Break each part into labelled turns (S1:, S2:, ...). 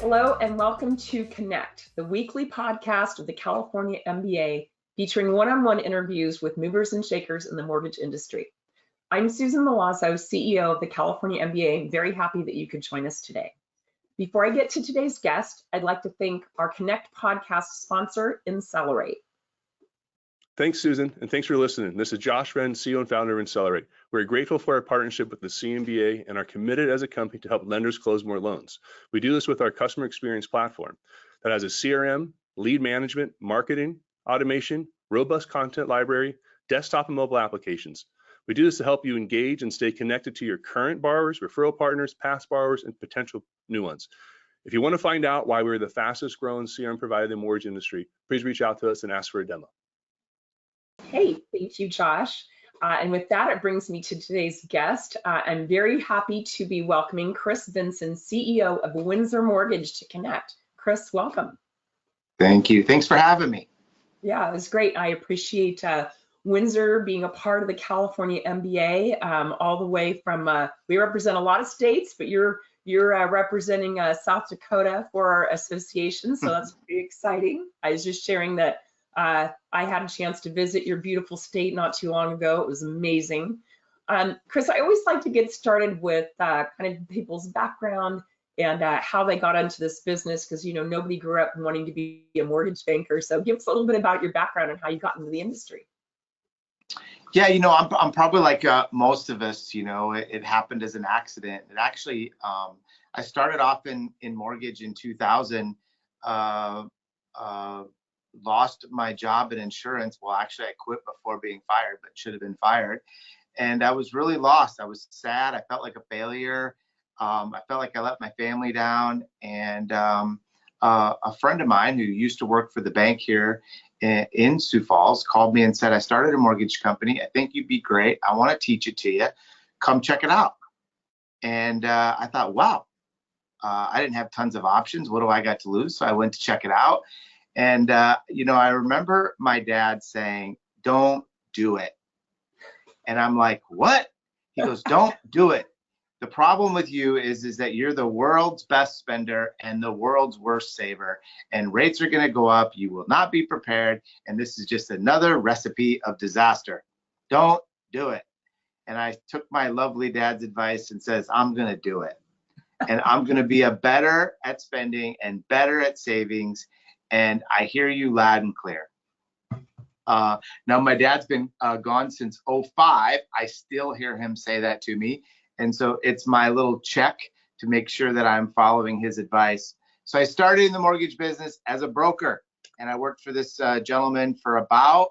S1: Hello and welcome to Connect, the weekly podcast of the California MBA, featuring one-on-one interviews with movers and shakers in the mortgage industry. I'm Susan Milazzo, CEO of the California MBA. Very happy that you could join us today. Before I get to today's guest, I'd like to thank our Connect podcast sponsor, Incelerate.
S2: Thanks, Susan, and thanks for listening. This is Josh Wren, CEO and founder of Incelerate. We're grateful for our partnership with the CMBA and are committed as a company to help lenders close more loans. We do this with our customer experience platform that has a CRM, lead management, marketing, automation, robust content library, desktop and mobile applications. We do this to help you engage and stay connected to your current borrowers, referral partners, past borrowers, and potential new ones. If you want to find out why we're the fastest growing CRM provider in the mortgage industry, please reach out to us and ask for a demo.
S1: Hey, thank you, Josh. And with that, it brings me to today's guest. I'm very happy to be welcoming Chris Vinson, CEO of Windsor Mortgage, to Connect. Chris, welcome.
S3: Thank you. Thanks for having me.
S1: Yeah, it was great. I appreciate Windsor being a part of the California MBA, all the way from, we represent a lot of states, but you're representing South Dakota for our association, so that's pretty exciting. I was just sharing that I had a chance to visit your beautiful state not too long ago. It was amazing. Chris, I always like to get started with kind of people's background and how they got into this business, because nobody grew up wanting to be a mortgage banker. So give us a little bit about your background and how you got into the industry.
S3: Yeah, I'm probably like most of us. It happened as an accident. It actually, I started off in mortgage in 2000. Lost my job in insurance. Well, actually, I quit before being fired, but should have been fired. And I was really lost. I was sad. I felt like a failure. I felt like I let my family down. And a friend of mine who used to work for the bank here in Sioux Falls called me and said, I started a mortgage company. I think you'd be great. I want to teach it to you. Come check it out. And I thought, wow, I didn't have tons of options. What do I got to lose? So I went to check it out. And, I remember my dad saying, don't do it. And I'm like, what? He goes, don't do it. The problem with you is that you're the world's best spender and the world's worst saver, and rates are going to go up. You will not be prepared. And this is just another recipe of disaster. Don't do it. And I took my lovely dad's advice and says, I'm going to do it. And I'm going to be better at spending and better at savings. And I hear you loud and clear. Now, my dad's been gone since 2005. I still hear him say that to me. And so it's my little check to make sure that I'm following his advice. So I started in the mortgage business as a broker, and I worked for this gentleman for about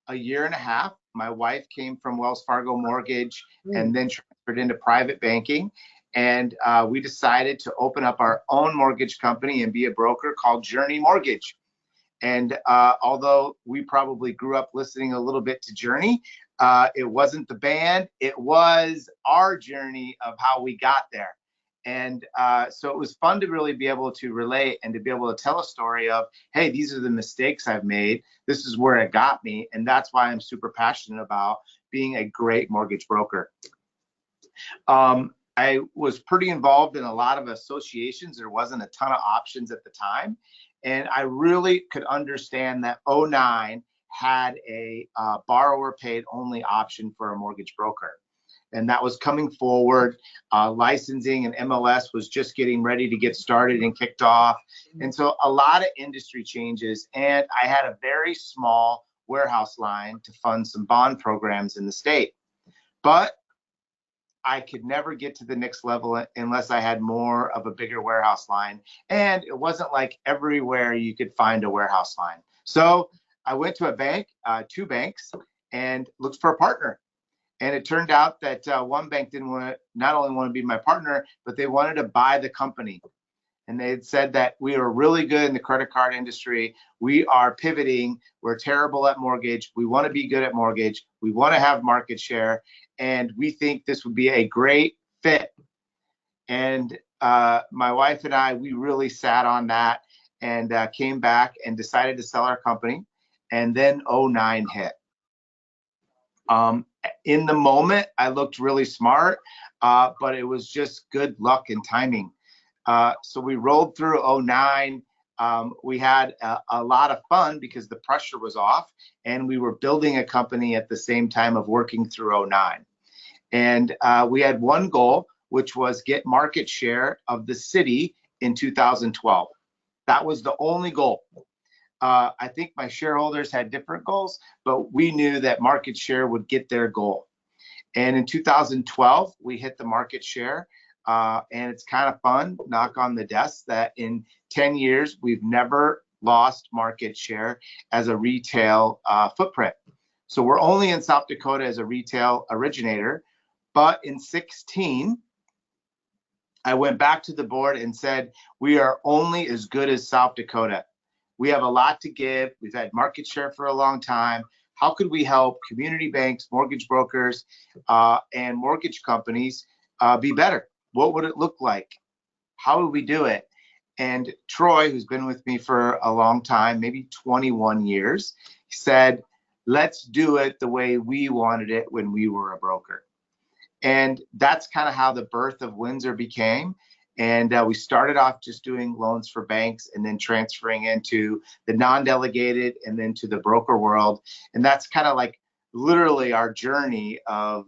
S3: a year and a half. My wife came from Wells Fargo Mortgage and then transferred into private banking. And we decided to open up our own mortgage company and be a broker called Journey Mortgage. And although we probably grew up listening a little bit to Journey, it wasn't the band, it was our journey of how we got there. And so it was fun to really be able to relate and to be able to tell a story of, hey, these are the mistakes I've made. This is where it got me. And that's why I'm super passionate about being a great mortgage broker. I was pretty involved in a lot of associations. There wasn't a ton of options at the time. And I really could understand that 2009 had a borrower paid only option for a mortgage broker. And that was coming forward. Licensing and MLS was just getting ready to get started and kicked off. And so a lot of industry changes. And I had a very small warehouse line to fund some bond programs in the state. But I could never get to the next level unless I had more of a bigger warehouse line. And it wasn't like everywhere you could find a warehouse line. So I went to a bank, 2 banks, and looked for a partner. And it turned out that one bank didn't not only want to be my partner, but they wanted to buy the company. And they had said that we are really good in the credit card industry. We are pivoting. We're terrible at mortgage. We want to be good at mortgage. We want to have market share. And we think this would be a great fit. And my wife and I, we really sat on that and came back and decided to sell our company. And then 2009 hit. In the moment, I looked really smart, but it was just good luck and timing. So we rolled through '09. We had a lot of fun because the pressure was off, and we were building a company at the same time of working through '09. And we had one goal, which was get market share of the city in 2012. That was the only goal. I think my shareholders had different goals, but we knew that market share would get their goal. And in 2012, we hit the market share. And it's kind of fun, knock on the desk, that in 10 years, we've never lost market share as a retail footprint. So we're only in South Dakota as a retail originator. But in 16, I went back to the board and said, we are only as good as South Dakota. We have a lot to give. We've had market share for a long time. How could we help community banks, mortgage brokers, and mortgage companies be better? What would it look like? How would we do it? And Troy, who's been with me for a long time, maybe 21 years, said, let's do it the way we wanted it when we were a broker. And that's kind of how the birth of Windsor became. And we started off just doing loans for banks and then transferring into the non-delegated and then to the broker world. And that's kind of like literally our journey of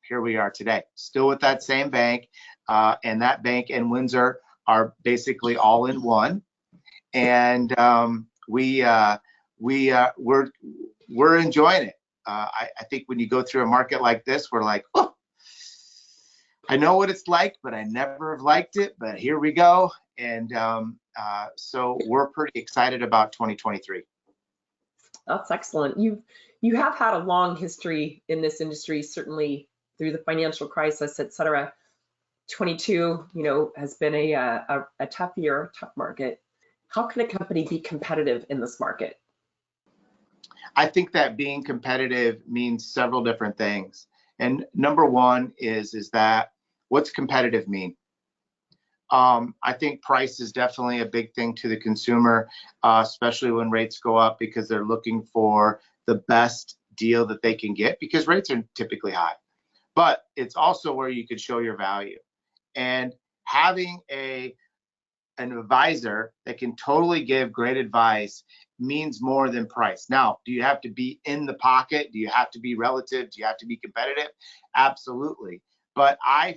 S3: here we are today, still with that same bank. And that bank and Windsor are basically all in one. And we're enjoying it. I think when you go through a market like this, we're like, oh, I know what it's like, but I never have liked it, but here we go. And so we're pretty excited about 2023.
S1: That's excellent. You have had a long history in this industry, certainly through the financial crisis, et cetera. 22, has been a tough year, a tough market. How can a company be competitive in this market?
S3: I think that being competitive means several different things. And number one is that what's competitive mean? I think price is definitely a big thing to the consumer, especially when rates go up, because they're looking for the best deal that they can get because rates are typically high. But it's also where you could show your value. And having an advisor that can totally give great advice means more than price. Now, do you have to be in the pocket? Do you have to be relative? Do you have to be competitive? Absolutely. But I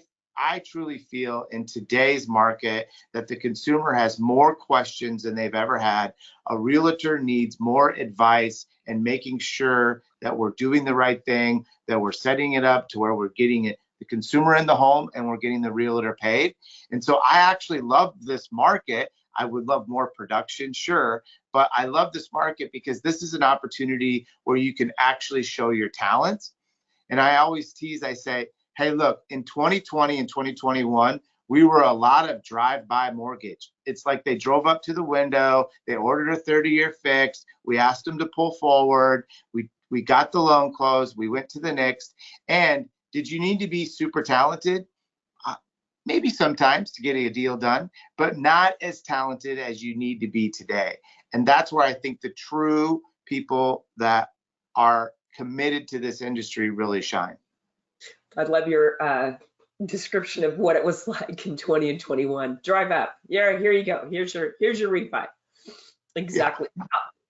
S3: truly feel in today's market that the consumer has more questions than they've ever had. A realtor needs more advice and making sure that we're doing the right thing, that we're setting it up to where we're getting it, the consumer in the home, and we're getting the realtor paid. And so I actually love this market. I would love more production, sure, but I love this market because this is an opportunity where you can actually show your talents. And I always tease, I say, hey, look, in 2020 and 2021, we were a lot of drive-by mortgage. It's like they drove up to the window, they ordered a 30-year fix, we asked them to pull forward, we got the loan closed, we went to the next. And did you need to be super talented? Maybe sometimes to get a deal done, but not as talented as you need to be today. And that's where I think the true people that are committed to this industry really shine.
S1: I love your description of what it was like in 20 and 21. Drive up. Yeah, here you go. Here's your refi. Exactly. Yeah.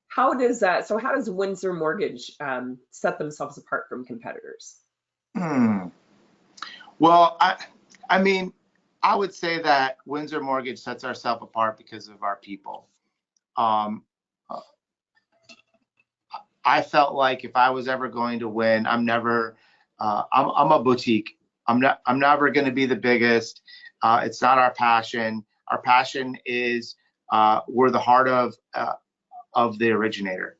S1: How does Windsor Mortgage set themselves apart from competitors?
S3: Well, I mean, I would say that Windsor Mortgage sets ourselves apart because of our people. I felt like if I was ever going to win, I'm a boutique. I'm never going to be the biggest. It's not our passion. Our passion is we're the heart of the originator.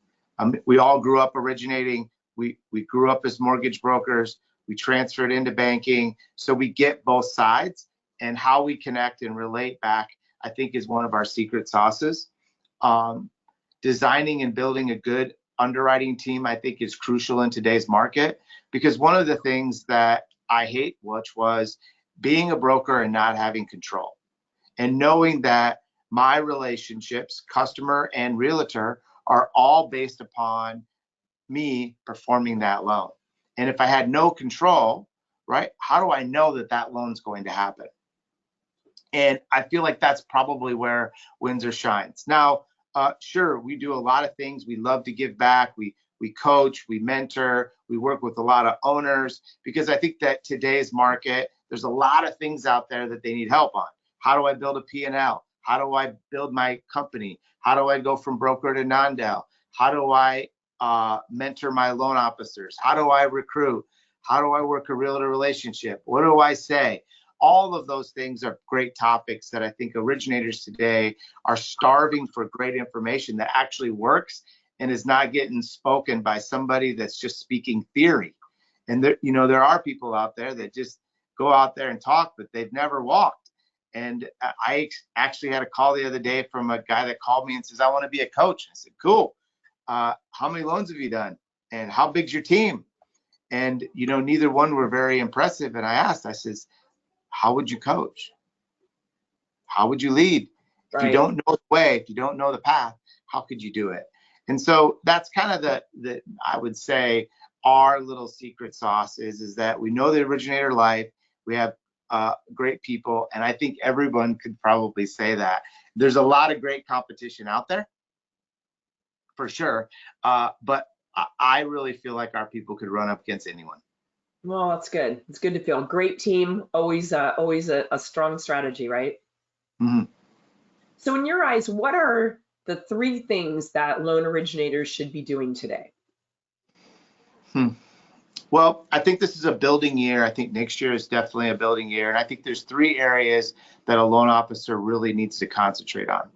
S3: We all grew up originating. We grew up as mortgage brokers. We transferred into banking. So we get both sides, and how we connect and relate back, I think, is one of our secret sauces. Designing and building a good underwriting team, I think, is crucial in today's market, because one of the things that I hate, which was being a broker and not having control, and knowing that my relationships, customer and realtor, are all based upon me performing that loan. And if I had no control, right, how do I know that that loan's going to happen? And I feel like that's probably where Windsor shines. Now, sure, we do a lot of things. We love to give back. We coach, we mentor, we work with a lot of owners, because I think that today's market, there's a lot of things out there that they need help on. How do I build a P&L? How do I build my company? How do I go from broker to non-del? How do I mentor my loan officers? How do I recruit? How do I work a realtor relationship? What do I say? All of those things are great topics that I think originators today are starving for great information that actually works and is not getting spoken by somebody that's just speaking theory. And there are people out there that just go out there and talk, but they've never walked. And I actually had a call the other day from a guy that called me and says, I want to be a coach. I said, cool. How many loans have you done? And how big's your team? And, neither one were very impressive. And I says, how would you coach? How would you lead? If you don't know the way, if you don't know the path, how could you do it? And so that's kind of the I would say our little secret sauce is that we know the originator life. We have great people, and I think everyone could probably say that. There's a lot of great competition out there, for sure, but I really feel like our people could run up against anyone.
S1: Well, that's good. It's good to feel. Great team, always a strong strategy, right?
S3: Mm-hmm.
S1: So in your eyes, what are the 3 things that loan originators should be doing today?
S3: Well, I think this is a building year. I think next year is definitely a building year. And I think there's 3 areas that a loan officer really needs to concentrate on.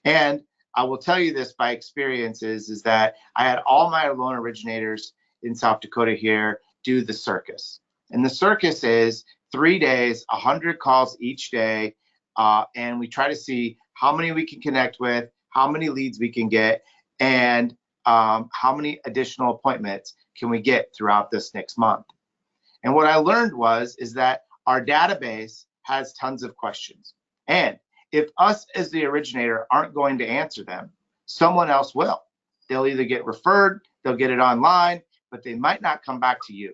S3: And I will tell you this by experience is that I had all my loan originators in South Dakota here do the circus. And the circus is 3 days, 100 calls each day. And we try to see how many we can connect with, how many leads we can get, and how many additional appointments can we get throughout this next month. And what I learned is that our database has tons of questions. And if us as the originator aren't going to answer them, someone else will. They'll either get referred, they'll get it online, but they might not come back to you.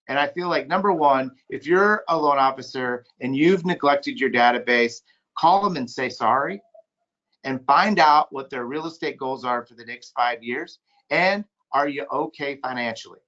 S3: And I feel like, number one, if you're a loan officer and you've neglected your database, call them and say sorry, and find out what their real estate goals are for the next 5 years. And are you okay financially?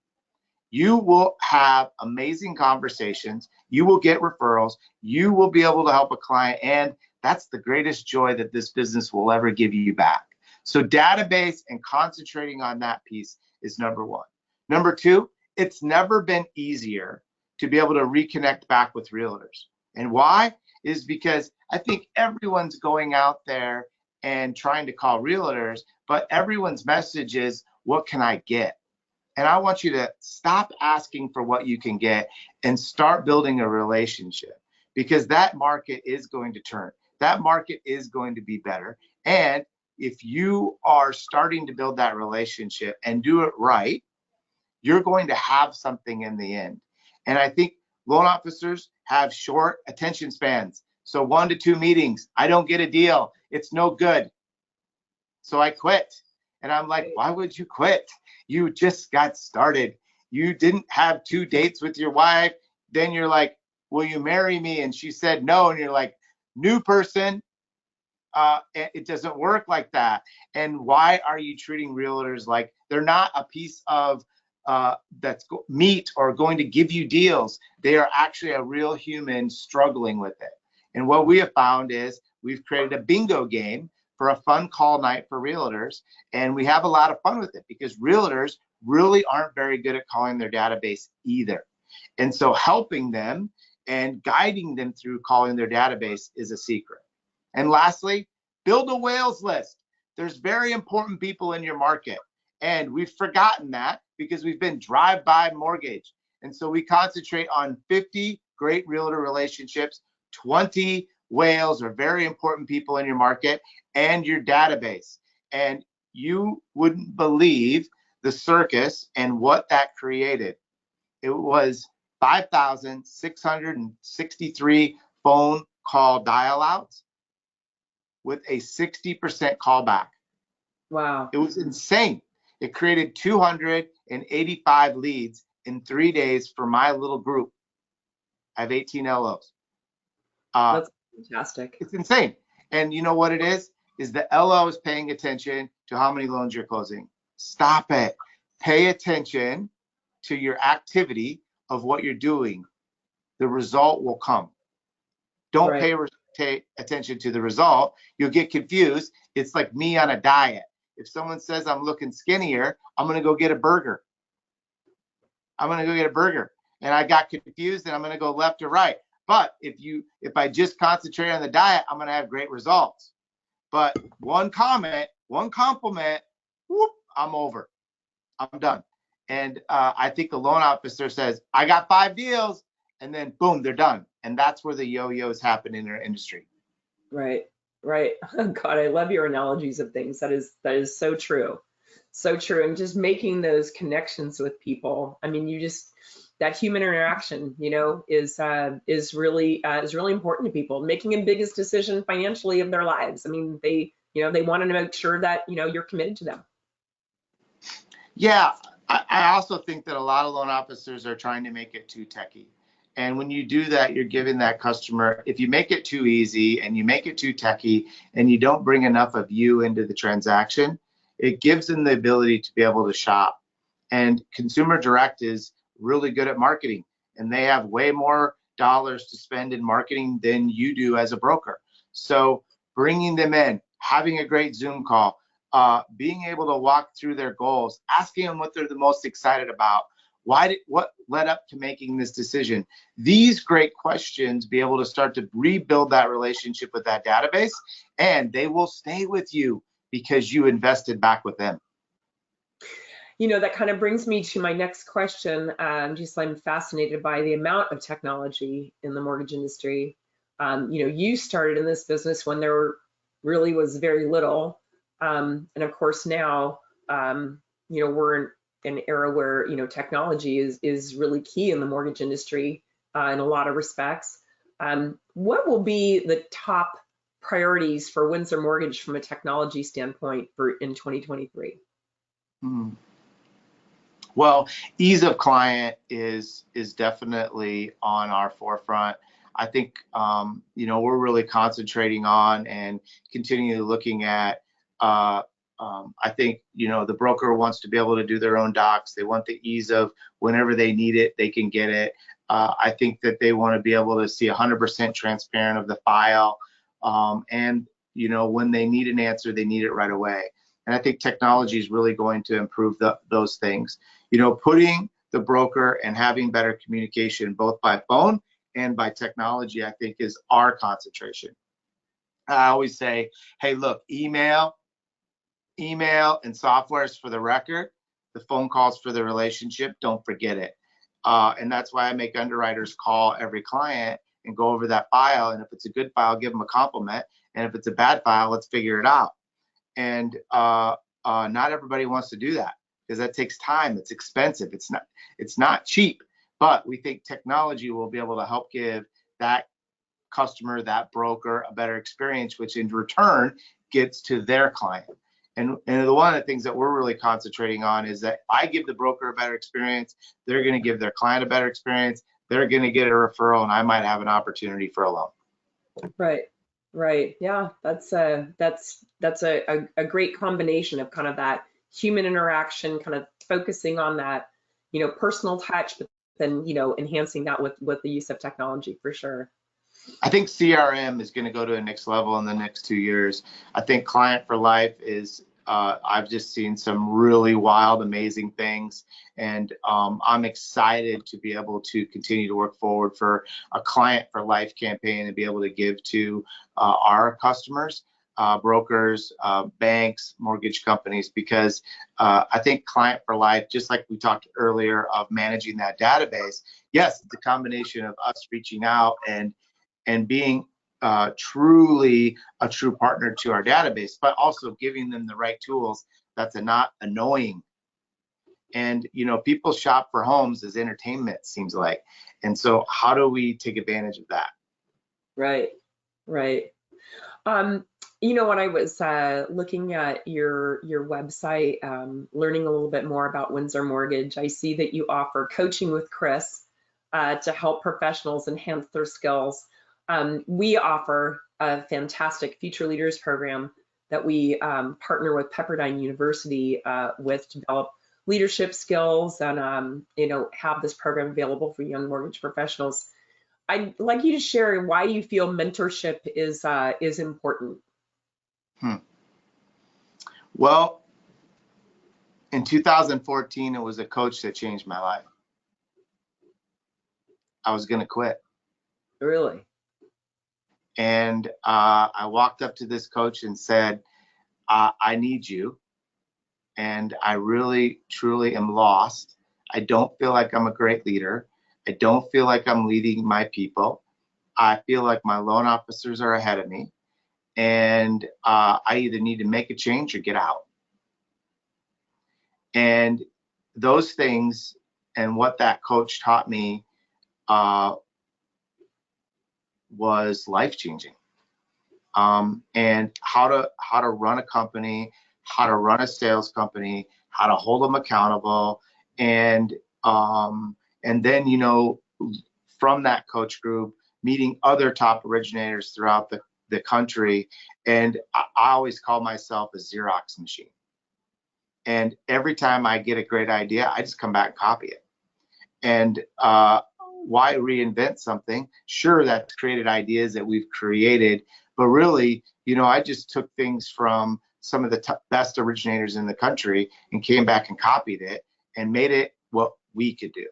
S3: You will have amazing conversations. You will get referrals. You will be able to help a client. And that's the greatest joy that this business will ever give you back. So database and concentrating on that piece is number one. Number two, it's never been easier to be able to reconnect back with realtors. And why? Is because I think everyone's going out there and trying to call realtors, but everyone's message is, what can I get? And I want you to stop asking for what you can get and start building a relationship, because that market is going to turn. That market is going to be better. And if you are starting to build that relationship and do it right, you're going to have something in the end. And I think loan officers have short attention spans. So 1 to 2 meetings, I don't get a deal. It's no good. So I quit. And I'm like, why would you quit? You just got started. You didn't have 2 dates with your wife. Then you're like, will you marry me? And she said no. And you're like, new person. It doesn't work like that. And why are you treating realtors like they're not a piece of that's meat or going to give you deals? They are actually a real human struggling with it. And what we have found is we've created a bingo game for a fun call night for realtors. And we have a lot of fun with it because realtors really aren't very good at calling their database either. And so helping them and guiding them through calling their database is a secret. And lastly, build a whales list. There's very important people in your market. And we've forgotten that because we've been drive-by mortgage. And so we concentrate on 50 great realtor relationships, 20 whales or very important people in your market, and your database. And you wouldn't believe the circus and what that created. It was 5,663 phone call dial outs with a 60% callback.
S1: Wow.
S3: It was insane. It created 285 leads in 3 days for my little group. I have 18 LOs.
S1: Fantastic.
S3: It's insane. And you know what it is the LO is paying attention to how many loans you're closing. Stop it. Pay attention to your activity of what you're doing. The result will come. Don't
S1: Right.
S3: pay attention to the result. You'll get confused. It's like me on a diet. If someone says I'm looking skinnier, I'm going to go get a burger. I'm going to go get a burger. And I got confused and I'm going to go left or right. But if I just concentrate on the diet, I'm going to have great results. But one comment, one compliment, whoop, I'm over. I'm done. And I think the loan officer says, I got 5 deals, and then boom, they're done. And that's where the yo-yos happen in our industry.
S1: Right. Right. God, I love your analogies of things. That is so true. So true. And just making those connections with people. I mean, that human interaction, is really important to people. Making the biggest decision financially of their lives. I mean, they want to make sure that, you're committed to them.
S3: Yeah. I also think that a lot of loan officers are trying to make it too techy. And when you do that, you're giving that customer, if you make it too easy and you make it too techy and you don't bring enough of you into the transaction, it gives them the ability to be able to shop. And Consumer Direct is really good at marketing, and they have way more dollars to spend in marketing than you do as a broker. So bringing them in, having a great Zoom call, being able to walk through their goals, asking them what they're the most excited about, what led up to making this decision. These great questions, be able to start to rebuild that relationship with that database, and they will stay with you because you invested back with them.
S1: That kind of brings me to my next question. I'm fascinated by the amount of technology in the mortgage industry. You started in this business when there really was very little. And of course now, we're in an era where, technology is really key in the mortgage industry in a lot of respects. What will be the top priorities for Windsor Mortgage from a technology standpoint in 2023?
S3: Well, ease of client is definitely on our forefront. I think, we're really concentrating on and continually looking at, I think, the broker wants to be able to do their own docs. They want the ease of whenever they need it, they can get it. I think that they want to be able to see 100% transparent of the file. And, when they need an answer, they need it right away. And I think technology is really going to improve those things. Putting the broker and having better communication both by phone and by technology, I think, is our concentration. I always say, hey, look, email and software is for the record. The phone calls for the relationship. Don't forget it. And that's why I make underwriters call every client and go over that file. And if it's a good file, give them a compliment. And if it's a bad file, let's figure it out. And not everybody wants to do that because that takes time. It's expensive. It's not cheap. But we think technology will be able to help give that customer, that broker, a better experience, which in return gets to their client. And one of the things that we're really concentrating on is that I give the broker a better experience, they're going to give their client a better experience, they're going to get a referral, and I might have an opportunity for a loan.
S1: Right. Yeah, that's a great combination of kind of that human interaction, kind of focusing on that, personal touch, but then, enhancing that with the use of technology for sure.
S3: I think CRM is going to go to a next level in the next 2 years. I think Client for Life is, I've just seen some really wild, amazing things. And I'm excited to be able to continue to work forward for a Client for Life campaign and be able to give to our customers, brokers, banks, mortgage companies, because I think Client for Life, just like we talked earlier of managing that database, yes, it's a combination of us reaching out and being truly a true partner to our database, but also giving them the right tools that's not annoying. And, people shop for homes as entertainment, seems like. And so how do we take advantage of that?
S1: Right. When I was looking at your website, learning a little bit more about Windsor Mortgage, I see that you offer coaching with Chris to help professionals enhance their skills. We offer a fantastic Future Leaders program that we partner with Pepperdine University with to develop leadership skills and have this program available for young mortgage professionals. I'd like you to share why you feel mentorship is important.
S3: Well, in 2014, it was a coach that changed my life. I was going to quit.
S1: Really?
S3: And I walked up to this coach and said, I need you. And I really, truly am lost. I don't feel like I'm a great leader. I don't feel like I'm leading my people. I feel like my loan officers are ahead of me. And I either need to make a change or get out. And those things and what that coach taught me was life-changing. And how to run a company, how to run a sales company, how to hold them accountable, and then from that coach group, meeting other top originators throughout the country, and I always call myself a Xerox machine. And every time I get a great idea, I just come back and copy it. And why reinvent something? Sure, that's created ideas that we've created, but really, I just took things from some of the best originators in the country and came back and copied it and made it what we could do.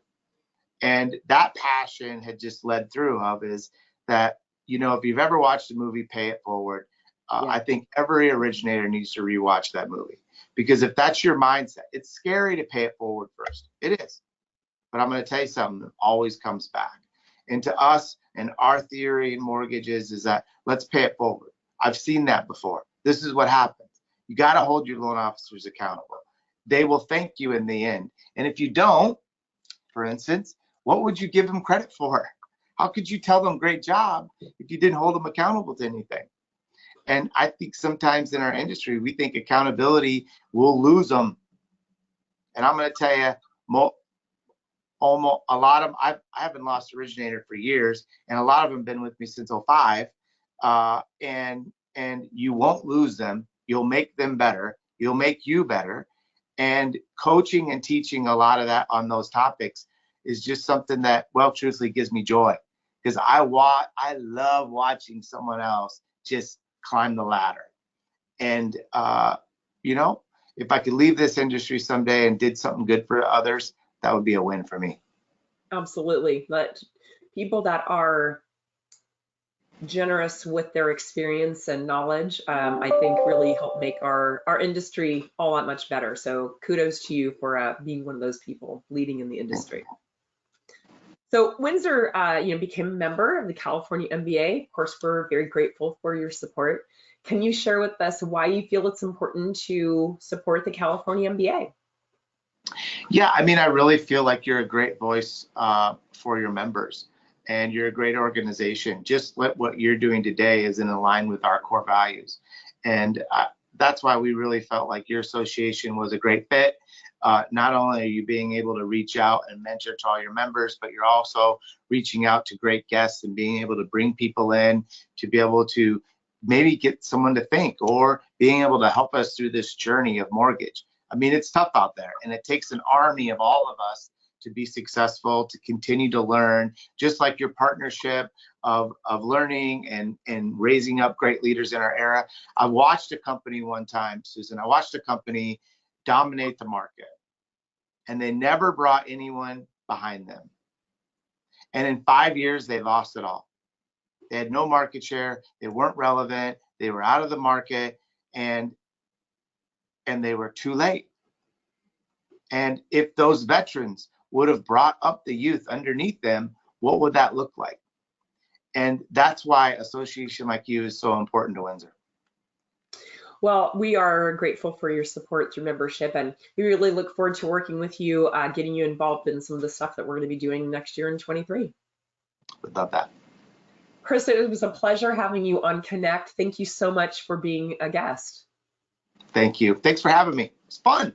S3: And that passion had just led through is that, if you've ever watched the movie Pay It Forward, I think every originator needs to rewatch that movie, because if that's your mindset, it's scary to pay it forward first. It is. But I'm going to tell you something that always comes back. And to us, and our theory in mortgages is that let's pay it forward. I've seen that before. This is what happens. You got to hold your loan officers accountable. They will thank you in the end. And if you don't, for instance, what would you give them credit for? How could you tell them great job if you didn't hold them accountable to anything? And I think sometimes in our industry, we think accountability will lose them. And I'm going to tell you, almost a lot of them, I haven't lost originator for years, and a lot of them have been with me since 05. And you won't lose them. You'll make them better. You'll make you better. And coaching and teaching a lot of that on those topics is just something that, well, truthfully gives me joy, because I love watching someone else just climb the ladder. And if I could leave this industry someday and did something good for others, that would be a win for me.
S1: Absolutely. But people that are generous with their experience and knowledge, I think really help make our industry all that much better. So kudos to you for being one of those people leading in the industry. So Windsor, became a member of the California MBA. Of course, we're very grateful for your support. Can you share with us why you feel it's important to support the California MBA?
S3: Yeah, I really feel like you're a great voice for your members, and you're a great organization. Just what you're doing today is in line with our core values. And that's why we really felt like your association was a great fit. Not only are you being able to reach out and mentor to all your members, but you're also reaching out to great guests and being able to bring people in to be able to maybe get someone to think, or being able to help us through this journey of mortgage. It's tough out there, and it takes an army of all of us to be successful, to continue to learn, just like your partnership of learning and raising up great leaders in our era. I watched a company one time, Susan, I watched a company dominate the market, and they never brought anyone behind them. And in 5 years, they lost it all. They had no market share. They weren't relevant. They were out of the market, and they were too late. And if those veterans would have brought up the youth underneath them, what would that look like? And that's why association like you is so important to Windsor.
S1: Well, we are grateful for your support through membership, and we really look forward to working with you, getting you involved in some of the stuff that we're going to be doing next year in 23.
S3: Would love that.
S1: Chris, it was a pleasure having you on Connect. Thank you so much for being a guest.
S3: Thank you. Thanks for having me. It's fun.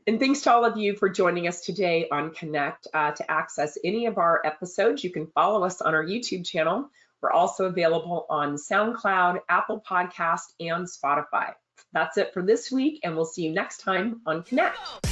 S1: And thanks to all of you for joining us today on Connect. To access any of our episodes, you can follow us on our YouTube channel, We're also available on SoundCloud, Apple Podcast, and Spotify. That's it for this week, and we'll see you next time on Connect.